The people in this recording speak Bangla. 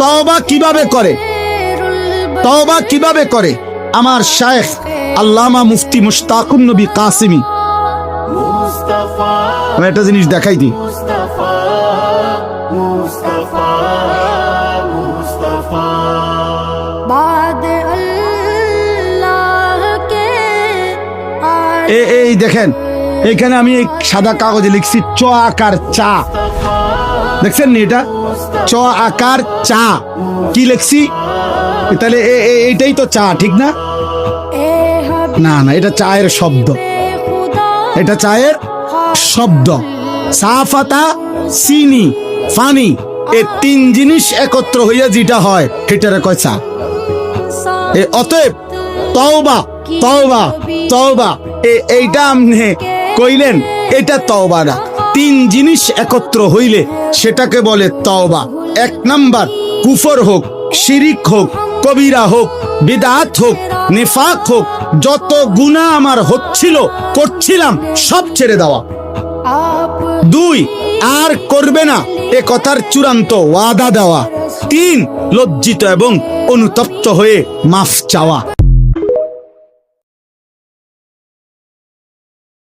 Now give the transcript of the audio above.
তওবা কিভাবে করে, তওবা কিভাবে করে আমার শায়েখ আল্লামা মুফতি মুশতাকুন নবী কাসিমি। আমি একটা জিনিস দেখাই দিই। এই দেখেন, এখানে আমি এই সাদা কাগজে লিখছি চ আকার চা, দেখছেন নি? এটা চ আকার চা, কি লিখছি? তাহলে এইটাই তো চা, ঠিক না? না না, এটা চায়ের শব্দ, এটা চায়ের শব্দ। সাফাতা, চিনি, পানি, এই তিন জিনিস একত্র হইয়া যেটা হয় সেটারে কয় চা। অতএব তওবা তওবা তওবা, এইটা আপনি কইলেন, এটা তওবা না। তিন জিনিস একত্র হইলে সেটাকে বলে তওবা। এক নাম্বার, কুফর হোক, শিরিক হোক, কবিরা হোক, বিদআত হোক, নিফাক হোক, যত গুনাহ আমার হচ্ছিল করছিলাম সব ছেড়ে দেওয়া। দুই, আর করবে না এ কথার চূড়ান্ত ওয়াদা দেওয়া। তিন, লজ্জিত এবং অনুতপ্ত হয়ে মাফ চাওয়া।